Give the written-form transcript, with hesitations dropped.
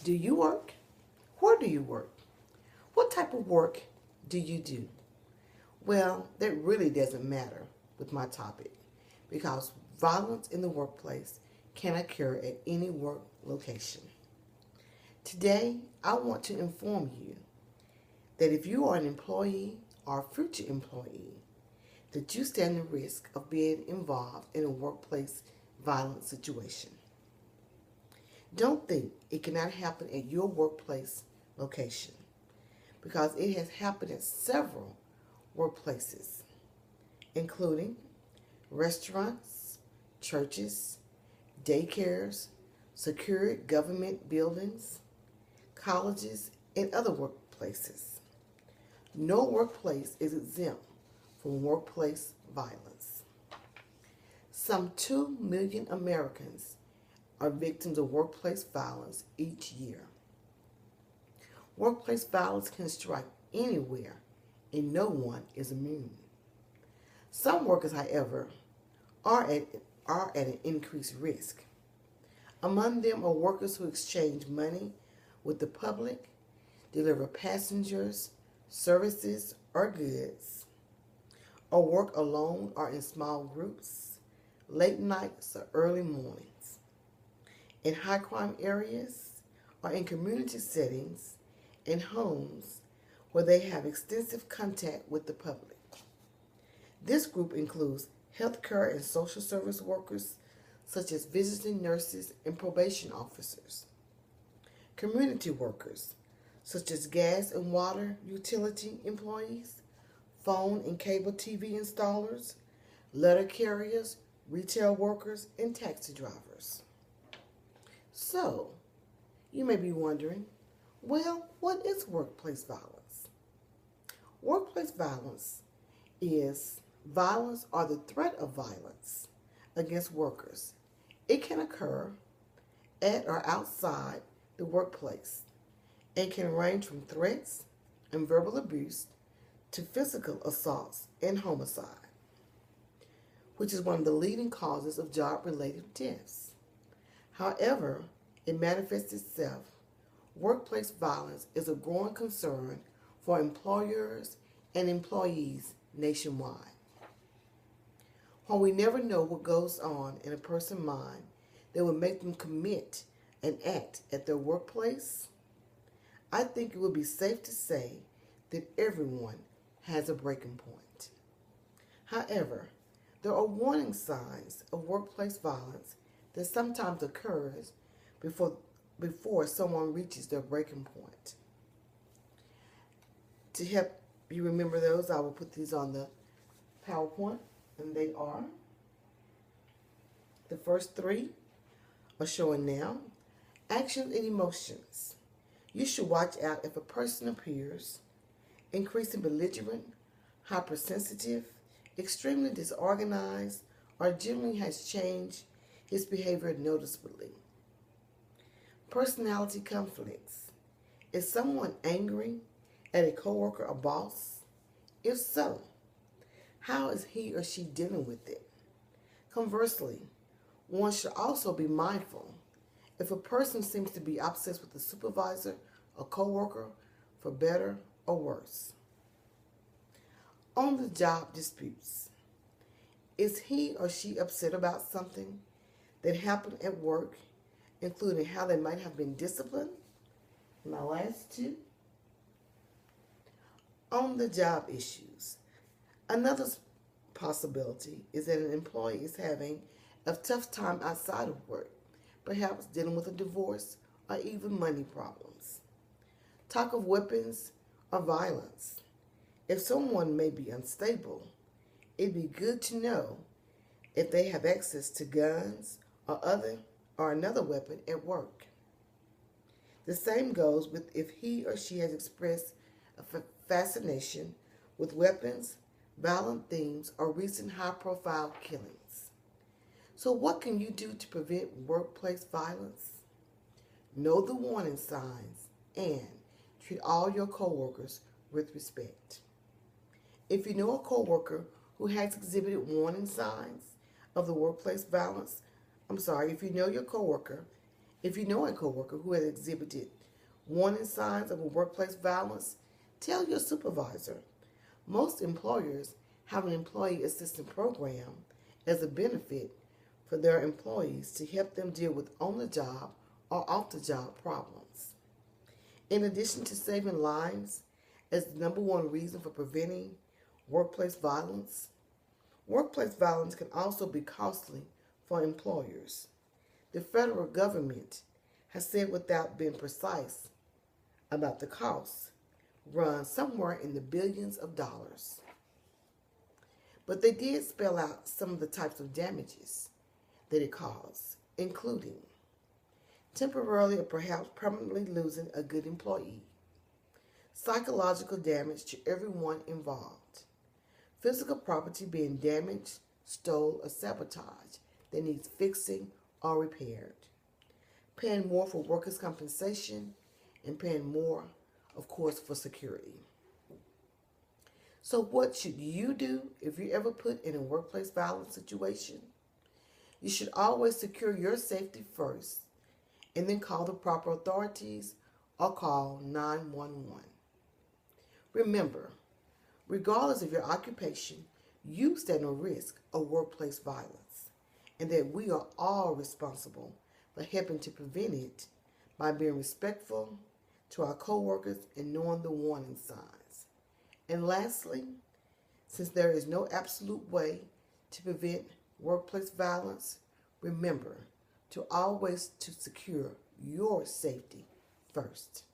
Do you work? Where do you work? What type of work do you do? Well, that really doesn't matter with my topic because violence in the workplace can occur at any work location. Today, I want to inform you that if you are an employee or a future employee, that you stand the risk of being involved in a workplace violence situation. Don't think it cannot happen at your workplace location because it has happened at several workplaces, including restaurants, churches, daycares, secured government buildings, colleges, and other workplaces. No workplace is exempt from workplace violence. Some 2 million Americans are victims of workplace violence each year. Workplace violence can strike anywhere, and no one is immune. Some workers, however, are at an increased risk. Among them are workers who exchange money with the public, deliver passengers, services, or goods, or work alone or in small groups, late nights or early mornings, in high crime areas, or in community settings, in homes where they have extensive contact with the public. This group includes healthcare and social service workers, such as visiting nurses and probation officers, community workers, such as gas and water utility employees, phone and cable TV installers, letter carriers, retail workers, and taxi drivers. So, you may be wondering, well, what is workplace violence? Workplace violence is violence or the threat of violence against workers. It can occur at or outside the workplace and can range from threats and verbal abuse to physical assaults and homicide, which is one of the leading causes of job-related deaths. However, it manifests itself. Workplace violence is a growing concern for employers and employees nationwide. While we never know what goes on in a person's mind that would make them commit an act at their workplace, I think it would be safe to say that everyone has a breaking point. However, there are warning signs of workplace violence that sometimes occurs before someone reaches their breaking point. To help you remember those, I will put these on the PowerPoint, and they are, the first 3 are showing now. Actions and emotions. You should watch out if a person appears increasingly belligerent, hypersensitive, extremely disorganized, or generally has changed his behavior noticeably. Personality conflicts. Is someone angry at a coworker or boss? If so, how is he or she dealing with it? Conversely, one should also be mindful if a person seems to be obsessed with a supervisor or coworker, for better or worse. On the job disputes. Is he or she upset about something that happened at work, including how they might have been disciplined? My last 2. On the job issues. Another possibility is that an employee is having a tough time outside of work, perhaps dealing with a divorce or even money problems. Talk of weapons or violence. If someone may be unstable, it'd be good to know if they have access to guns or another weapon at work. The same goes with if he or she has expressed a fascination with weapons, violent themes, or recent high-profile killings. So what can you do to prevent workplace violence? Know the warning signs and treat all your coworkers with respect. If you know a coworker who has exhibited warning signs of the workplace violence, if you know your coworker If you know a coworker who has exhibited warning signs of a workplace violence, tell your supervisor. Most employers have an employee assistance program as a benefit for their employees to help them deal with on-the-job or off-the-job problems. In addition to saving lives as the number one reason for preventing workplace violence can also be costly for employers. The federal government has said, without being precise about the costs, run somewhere in the billions of dollars. But they did spell out some of the types of damages that it caused, including temporarily or perhaps permanently losing a good employee, psychological damage to everyone involved, physical property being damaged, stole, or sabotaged that needs fixing or repaired, paying more for workers' compensation, and paying more, of course, for security. So what should you do if you're ever put in a workplace violence situation? You should always secure your safety first and then call the proper authorities or call 911. Remember, regardless of your occupation, you stand a risk of workplace violence, and that we are all responsible for helping to prevent it by being respectful to our coworkers and knowing the warning signs. And lastly, since there is no absolute way to prevent workplace violence, remember to always to secure your safety first.